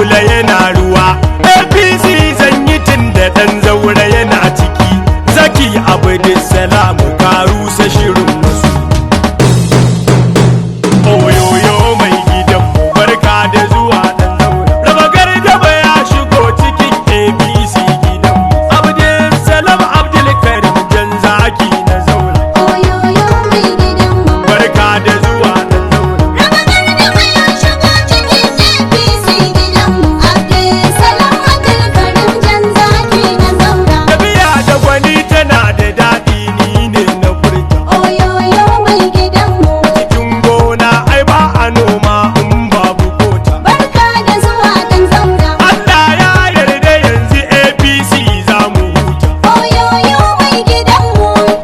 hula yana ruwa. APC zan yi tun da ɗan zaure yana ciki. Zaki Abdulsalam ka rusa shirin